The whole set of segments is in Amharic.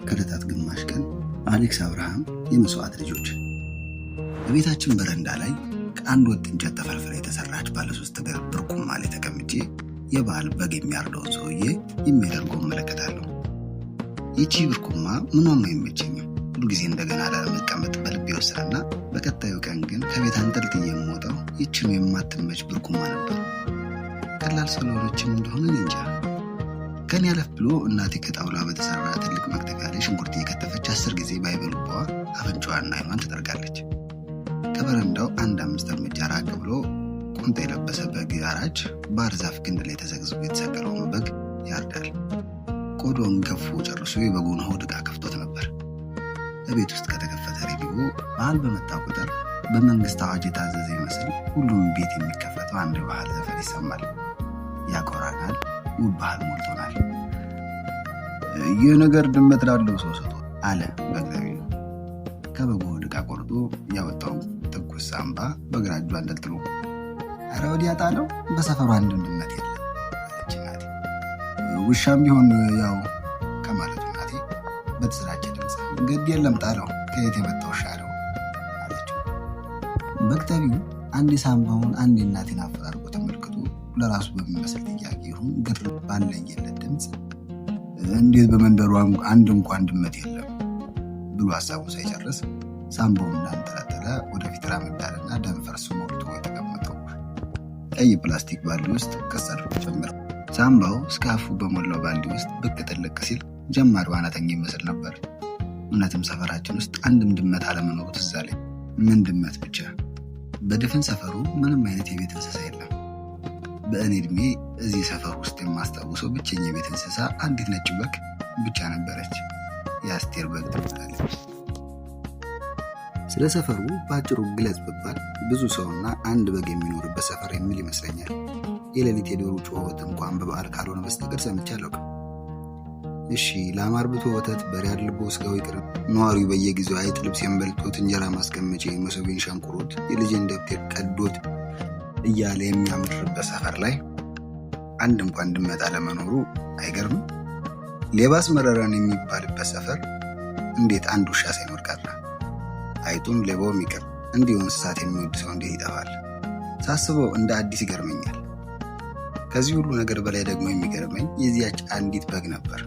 ከዕለታት ግማሽ ቀን አሌክስ አብርሃም የመስዋዕት ልጆች በቤታችን በረንዳ ላይ ከአንድ ወጥ እንጨት ተፈልፍላ የተሰራች ባለ 3 እግር ብርኩማ ላይ ተቀምጬ የባህል በግ የሚያርደውን ሰውዬ የሚያደርገው እመለከታለሁ። ይቺ ብርኩማ ምኗም አይመቸኝም። ሁልጊዜ እንደገና ላለመቀመጥ በልቤ ወስራና በቀጣዩ ቀን ግን ከቤት አንጠልጥዬ የምወጣው ይችኑ የማትመች ብርኩማ ነበር። ቀላል ስለሆነችም እንደሆነ እንጃ። ከኔ ያለፍ ብሎ እናቴ ከጣውላ በተሰራ ትልቅ መክተፊያ ላይ ሽንኩርት እየከተፈች 10 ጊዜ ባይበሉባ አፍንጫዋና አይኗን ትጠርጋለች። ከበረንዳው 5 እርምጃ ራቅ ብሎ ቁምጣ የለበሰ በግ አራጅ ባህር ዛፍ ግንድ ላይ ተዘግዝጎ የተሰቀለውን በግ ያርዳል። ቆዳውን ገፎ ጨርሶ የበጉን ሆድ ዕቃ ከፍቶት ነበር። በቤት ውስጥ ከተከፈተ ሬዲዮ ባህል በመጣ ቁጥር በመንግስት አዋጅ የታዘዘ ይመስል ሁሉም ቤት የሚከፈተው አንድ ባህል ዘፈን ይሰማል። ያኮራናል፣ ውብ ባህል ሞልቶናል። ይህ ነገር ድመት ላለው ሰው ሰጥቶ አለ በግዛዊ ነው። ከበጉ ሆድ ዕቃ ቆርጦ ያወጣው ትኩስ ሳምባ በግራ እጁ አንጠልጥሎ ኧረ ወዲያ ጣለው፣ በሰፈሩ አንድም ድመት የለም አለች እናቴ። ውሻም ቢሆን ያው ከማለቱ እናቴ በተሰራጨ ድምፅ ግድ የለም ጣለው፣ ከየት የመጣ ውሻ ነው አለችው። በግዛዊው አንድ ሳምባውን አንድ እናቴን አፈራርቆ ተመልክቶ ለራሱ በሚመስል ጥያቄ ይሁን ግር ባለየለት ድምፅ እንዴት በመንደሩ አንድ እንኳን ድመት የለም ብሎ ሀሳቡን ሳይጨርስ ሳምባውን እንዳንጠለጠለ ወደፊት ራመዳልና ደም ፈርሶ ሞልቶ የተቀመጠው ቀይ ፕላስቲክ ባልዲ ውስጥ ቀስ አድርጎ ጨመረ። ሳምባው እስከ አፉ በሞላው ባልዲ ውስጥ ብቅ ጥልቅ ሲል ጀማሪ ዋናተኛ ይመስል ነበር። እውነትም ሰፈራችን ውስጥ አንድም ድመት አለመኖሩ ትዝ አለኝ። ምን ድመት ብቻ፣ በድፍን ሰፈሩ ምንም አይነት የቤት እንስሳ የለም። በእኔ እድሜ እዚህ ሰፈር ውስጥ የማስታውሰው ብቸኛ የቤት እንስሳ አንዲት ነጭ በግ ብቻ ነበረች። የአስቴር በግ ትባላለች። ስለ ሰፈሩ በአጭሩ ግለጽ ብባል ብዙ ሰውና አንድ በግ የሚኖርበት ሰፈር የሚል ይመስለኛል። የሌሊት የዶሮ ጩኸት እንኳን በበዓል ካልሆነ በስተቀር ሰምቼ አላውቅም። እሺ ላም አርብቶ ወተት በሬ አድልቦ ስጋው ይቅር፣ ነዋሪው በየጊዜው አይጥ ልብሴን በልቶት እንጀራ ማስቀመጫ መሶቤን ሸንቁሮት የልጄን ደብተር ቀዶት እያለ የሚያምርበት ሰፈር ላይ አንድ እንኳን ድመት አለመኖሩ አይገርምም? ሌባስ መረራን የሚባልበት ሰፈር እንዴት አንድ ውሻ ሳይኖር ቀረ? አይጡም ሌባውም ይቅር፣ እንዲሁ እንስሳት የሚወድ ሰው እንዴት ይጠፋል? ሳስበው እንደ አዲስ ይገርመኛል። ከዚህ ሁሉ ነገር በላይ ደግሞ የሚገርመኝ የዚያች አንዲት በግ ነበር።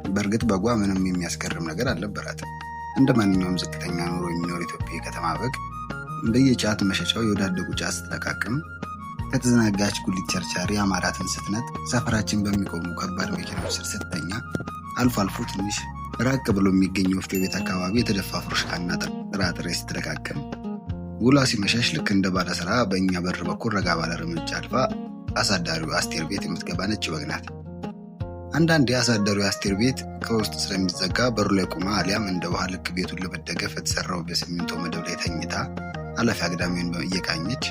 በእርግጥ በጓ ምንም የሚያስገርም ነገር አልነበራትም። እንደ ማንኛውም ዝቅተኛ ኑሮ የሚኖር ኢትዮጵያ ከተማ በግ በየጫት መሸጫው የወዳደቁ ጫት ስትለቃቅም ከተዘናጋች ጉሊት ቸርቻሪ አማራትን ስትነጥ ሰፈራችን በሚቆሙ ከባድ መኪናዎች ስር ስተኛ አልፎ አልፎ ትንሽ ራቅ ብሎ የሚገኝ ወፍጮ ቤት አካባቢ የተደፋ ፍሩሽካና ጥራጥሬ ስትለቃቅም ውሏ ሲመሻሽ ልክ እንደ ባለ ስራ በእኛ በር በኩል ረጋ ባለ እርምጃ አልፋ አሳዳሪው አስቴር ቤት የምትገባ ነጭ በግ ናት። አንዳንዴ አሳዳሪው አስቴር ቤት ከውስጥ ስለሚዘጋ በሩ ላይ ቆማ አሊያም እንደ ውሃ ልክ ቤቱን ለመደገፍ የተሰራው በሲሚንቶ መደብ ላይ ተኝታ አላፊ አግዳሚውን እየቃኘች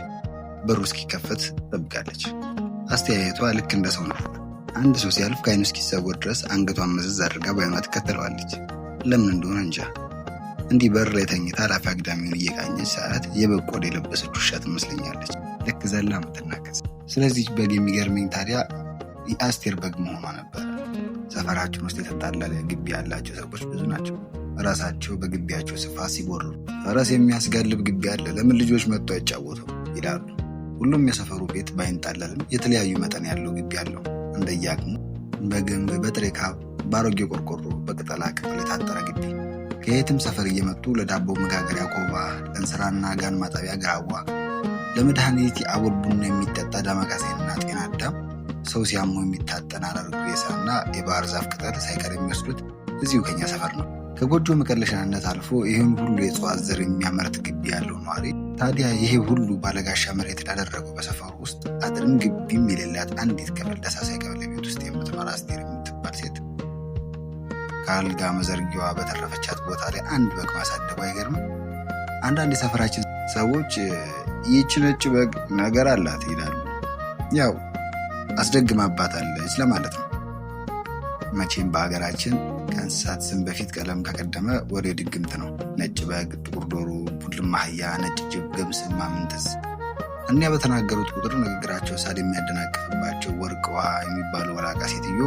በሩ እስኪከፈት ትጠብቃለች። አስተያየቷ ልክ እንደ ሰው ነው። አንድ ሰው ሲያልፍ ከዓይኑ እስኪሰወር ድረስ አንገቷን መዘዝ አድርጋ በዓይኗ ትከተለዋለች። ለምን እንደሆነ እንጃ። እንዲህ በር ላይ ተኝታ አላፊ አግዳሚውን እየቃኘች ሰዓት የበግ ቆዳ የለበሰች ውሻ ትመስለኛለች፣ ልክ ዘላ የምትናከስ። ስለዚህ በግ የሚገርመኝ ታዲያ የአስቴር በግ መሆኗ ነበር። ሰፈራችን ውስጥ የተጣላለ ግቢ ያላቸው ሰዎች ብዙ ናቸው። ራሳቸው በግቢያቸው ስፋት ሲቦርሩ ፈረስ የሚያስጋልብ ግቢ አለ፣ ለምን ልጆች መጥቶ አይጫወቱ ይላሉ። ሁሉም የሰፈሩ ቤት ባይንጣለልም የተለያዩ መጠን ያለው ግቢ አለው። እንደየአቅሙ በግንብ፣ በጥሬ ካብ፣ በአሮጌ ቆርቆሮ፣ በቅጠላ ቅጠል የታጠረ ግቢ። ከየትም ሰፈር እየመጡ ለዳቦ መጋገሪያ ኮባ፣ ለእንስራና ጋን ማጠቢያ ግራዋ፣ ለመድኃኒት የአቦል ቡና የሚጠጣ ዳማከሴና ጤና አዳም፣ ሰው ሲያሙ የሚታጠን አረር ግሬሳና የባህር ዛፍ ቅጠል ሳይቀር የሚወስዱት እዚሁ ከኛ ሰፈር ነው። ከጎጆ መቀለሻነት አልፎ ይህን ሁሉ የእጽዋት ዘር የሚያመርት ግቢ ያለው ነዋሪ ታዲያ ይሄ ሁሉ ባለጋሻ መሬት ላደረገው በሰፈሩ ውስጥ አጥርም ግቢም የሌላት አንዲት ክፍል ደሳሳይ ቀበሌ ቤት ውስጥ የምትኖር አስቴር የምትባል ሴት ከአልጋ መዘርጊያዋ በተረፈቻት ቦታ ላይ አንድ በግ ማሳደጉ አይገርምም? አንዳንድ የሰፈራችን ሰዎች ይህች ነጭ በግ ነገር አላት ይላሉ። ያው አስደግማባታለች ለማለት ነው። መቼም በሀገራችን ከእንስሳት ስም በፊት ቀለም ከቀደመ ወደ ድግምት ነው። ነጭ በግ፣ ጥቁር ዶሮ፣ ቡድልማ አህያ፣ ነጭ ጅብ፣ ገብስ፣ ማምንትስ እኒያ በተናገሩት ቁጥር ንግግራቸው ሳድ የሚያደናቅፍባቸው ወርቅ ውሃ የሚባሉ ወላቃ ሴትዮ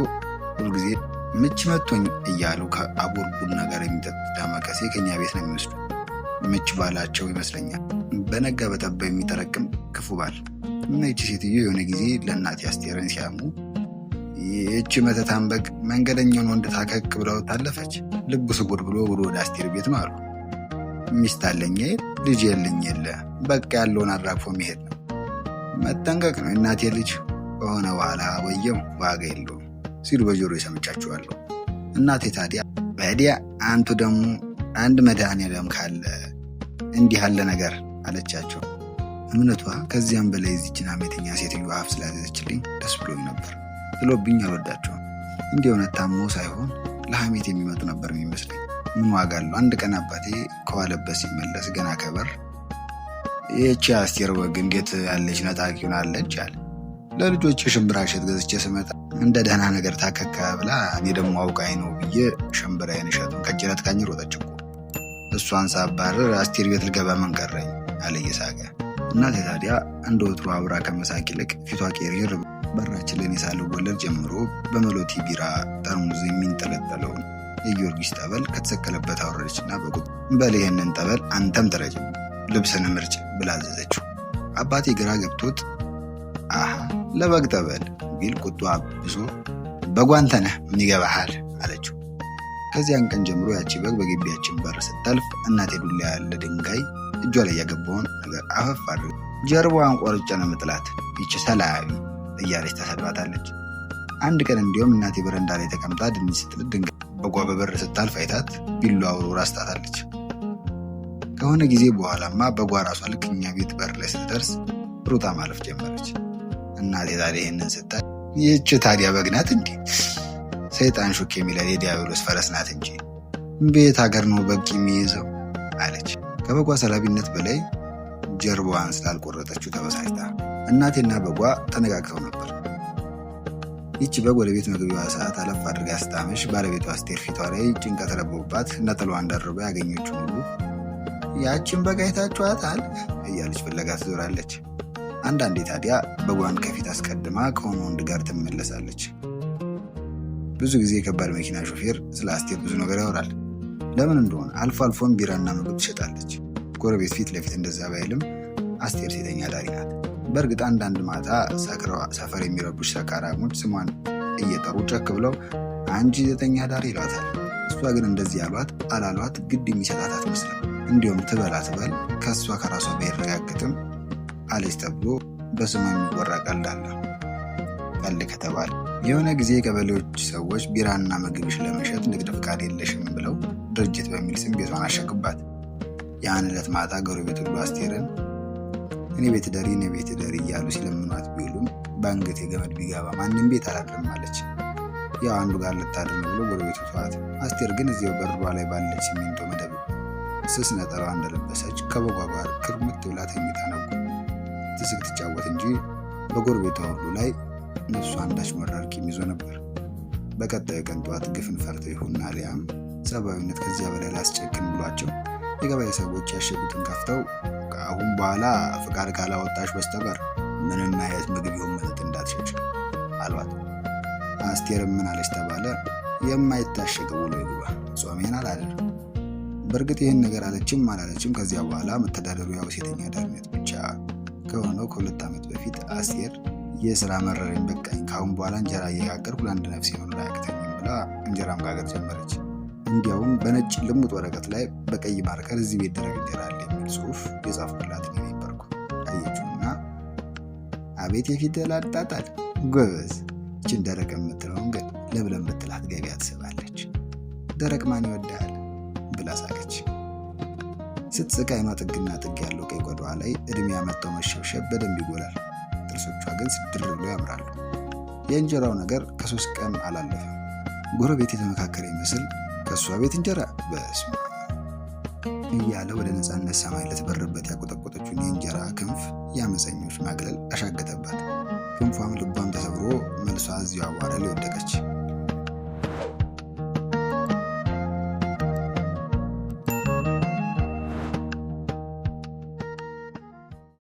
ሁልጊዜ ምች መቶኝ እያሉ ከአቦልቡል ነገር የሚጠጡት ዳማከሴ ከኛ ቤት ነው የሚወስዱ። ምች ባላቸው ይመስለኛል። በነጋ በጠባ የሚጠረቅም ክፉ ባል እና ይቺ ሴትዮ የሆነ ጊዜ ለእናቴ አስቴርን ሲያሙ ይህች መተታም በግ መንገደኛውን ወንድ ታከክ ብለው ታለፈች። ልቡ ስጉር ብሎ ወደ አስቴር ቤት ነው አሉ። ሚስት አለኝ ልጅ የለኝ የለ በቃ ያለውን አራግፎ መሄድ ነው። መጠንቀቅ ነው። እናቴ ልጅ ከሆነ በኋላ ወየው ዋጋ የለውም ሲሉ በጆሮ ሰምቻቸዋለሁ። እናቴ ታዲያ በዲያ አንቱ ደግሞ አንድ መድኃኔዓለም ካለ እንዲህ ያለ ነገር አለቻቸው። እምነቷ ከዚያም በላይ እዚችን ሐሜተኛ ሴትዮ አፍ ስላዘዘችልኝ ደስ ብሎኝ ነበር። ጥሎብኝ አልወዳቸውም። እንዲህ እውነት ታሞ ሳይሆን ለሐሜት የሚመጡ ነበር የሚመስለኝ። ምን ዋጋ አለው? አንድ ቀን አባቴ ከዋለበት ሲመለስ ገና ከበር ይህቺ አስቴር ወግ እንዴት ያለች ነጣቂውን አለች አለ። ለልጆች ሽምብራ እሸት ገዝቼ ስመጣ እንደ ደህና ነገር ታከካ ብላ እኔ ደግሞ አውቃኝ ነው ብዬ ሽምብራዬን እሸቱን ከጅረት ካኝ ሮጠች እኮ። እሷን ሳባርር አስቴር ቤት ልገባ ምን ቀረኝ አለ እየሳቀ። እናቴ ታዲያ እንደ ወትሮ አብራ ከመሳቅ ይልቅ ፊቷ ቄርር በራችን ላይ ሳልወለድ ጀምሮ በመሎቲ ቢራ ጠርሙዝ የሚንጠለጠለውን የጊዮርጊስ ጠበል ከተሰቀለበት አወረደችና በቁጥ በል ይህንን ጠበል አንተም ተረጭ ልብስን ምርጭ ብላ አዘዘችው። አባቴ ግራ ገብቶት አሃ ለበግ ጠበል ቢል ቁጡ አብሶ በጓንተ ነህ ምን ይገባሃል አለችው። ከዚያን ቀን ጀምሮ ያቺ በግ በግቢያችን በር ስታልፍ እናቴ ዱላ ያለ ድንጋይ እጇ ላይ ያገባውን ነገር አፈፍ አድርጋ ጀርባዋን ቆርጬ ነው የምጥላት ይቺ ሰላቢ እያለች ታሰድባታለች። አንድ ቀን እንዲሁም እናቴ በረንዳ ላይ ተቀምጣ ድንች ስትል ድንጋይ በጓ በበር ስታልፍ አይታት ቢላዋ አውርውራ አስጣታለች። ከሆነ ጊዜ በኋላማ በጓ ራሷ ልክ እኛ ቤት በር ላይ ስትደርስ ሩጣ ማለፍ ጀመረች። እናቴ ታዲያ ይህንን ስታይ ይህች ታዲያ በግ ናት እንዴ? ሰይጣን ሹክ የሚለው የዲያብሎስ ፈረስ ናት እንጂ ቤት ሀገር ነው በግ የሚይዘው አለች። ከበጓ ሰላቢነት በላይ ጀርባዋን ስላልቆረጠችው ተበሳጭታ እናቴና በጓ ተነጋግተው ነበር። ይቺ በግ ወደ ቤት መግቢያዋ ሰዓት አለፍ አድርጋ ስታመሽ ባለቤቷ አስቴር ፊቷ ላይ ጭንቀት ረቦባት ነጠላዋን ደርባ ያገኘችው ሁሉ ያቺን በግ አይታችኋታል እያለች ፍለጋ ትዞራለች። አንዳንዴ ታዲያ በጓን ከፊት አስቀድማ ከሆነ ወንድ ጋር ትመለሳለች። ብዙ ጊዜ የከባድ መኪና ሾፌር ስለ አስቴር ብዙ ነገር ያወራል። ለምን እንደሆነ አልፎ አልፎም ቢራና ምግብ ትሸጣለች። ጎረቤት ፊት ለፊት እንደዛ ባይልም አስቴር ሴተኛ ዳሪ ናት። በእርግጥ አንዳንድ ማታ ሰክረው ሰፈር የሚረቡሽ ሰካራሞች ስሟን እየጠሩ ጨክ ብለው አንቺ ሴተኛ ዳሪ ይሏታል። እሷ ግን እንደዚህ ያሏት አላሏት ግድ የሚሰጣት አትመስልም። እንዲሁም ትበላ ትበል ከእሷ ከራሷ ባይረጋግጥም አለች ተብሎ በስሟ የሚወራ ቀልድ አለ። ቀልድ ከተባለ የሆነ ጊዜ የቀበሌዎች ሰዎች ቢራና ምግብሽ ለመሸጥ ንግድ ፍቃድ የለሽም ብለው ድርጅት በሚል ስም ቤቷን አሸጉባት። ያን ዕለት ማታ ጎረቤት ሁሉ አስቴርን እኔ ቤት ደሪ እያሉ ሲለምኗት ቢውሉም በአንገት የገመድ ቢገባ ማንም ቤት አላድርም አለች። ያው አንዱ ጋር ልታድር ነው ብሎ ጎረቤቱ ተዋት። አስቴር ግን እዚያው በርዷ ላይ ባለች ሲሚንቶ መደብ ስስ ነጠላዋ እንደለበሰች ከበጓ ጋር ክርምት ብላ ተኝታ ነበር። ትስቅ ትጫወት እንጂ በጎረቤቷ ሁሉ ላይ ነፍሷ አንዳች መራር ቂም ይዞ ነበር። በቀጣዩ ቀን ጠዋት ግፍን ፈርተው ይሁን አሊያም ሰብአዊነት ከዚያ በላይ ላስጨክን ብሏቸው የገበያ ሰዎች ያሸጉትን ከፍተው ከአሁን በኋላ ፍቃድ ካላወጣሽ በስተቀር ምንም አይነት ምግብ ይሁን መጠጥ እንዳትሸጭ አሏት። አስቴር ምን አለች ተባለ? የማይታሸገው ውሎ ይግባ ጾሜን አላደር። በእርግጥ ይህን ነገር አለችም አላለችም ከዚያ በኋላ መተዳደሪያው ሴተኛ ዳሪነት ብቻ ከሆነው ከ2 ዓመት በፊት አስቴር የስራ መረረኝ በቃኝ ካሁን በኋላ እንጀራ እየጋገርኩ ለአንድ ነፍሴ መኖር አያቅተኝም ብላ እንጀራ መጋገር ጀመረች። እንዲያውም በነጭ ልሙጥ ወረቀት ላይ በቀይ ማርከር እዚህ ቤት ደረቅ እንጀራ አለ የሚል ጽሑፍ የጻፍኩላት እኔ ነበርኩ። አየችውና አቤት የፊደል አጣጣል ጎበዝ! ይችን ደረቅ የምትለውን ግን ለብለም ብትላት ገበያ ትስባለች። ደረቅ ማን ይወዳል ብላ ሳቀች። ስትስቅ አይኗ ጥግና ጥግ ያለው ቀይ ቆዳዋ ላይ እድሜ ያመጣው መሸብሸብ በደንብ ይጎላል። ጥርሶቿ ግን ስድር ብሎ ያምራሉ። የእንጀራው ነገር ከ3 ቀን አላለፈም። ጎረቤት የተመካከረ ይመስል ከእሷ ቤት እንጀራ በስመ አብ እያለ ወደ ነፃነት ሰማይ ልትበርበት ያቆጠቆጠችውን የእንጀራ ክንፍ የአመፀኞች ማግለል አሻገተባት። ክንፏም ልቧም ተሰብሮ መልሷ እዚያው አቧራ ላይ ወደቀች።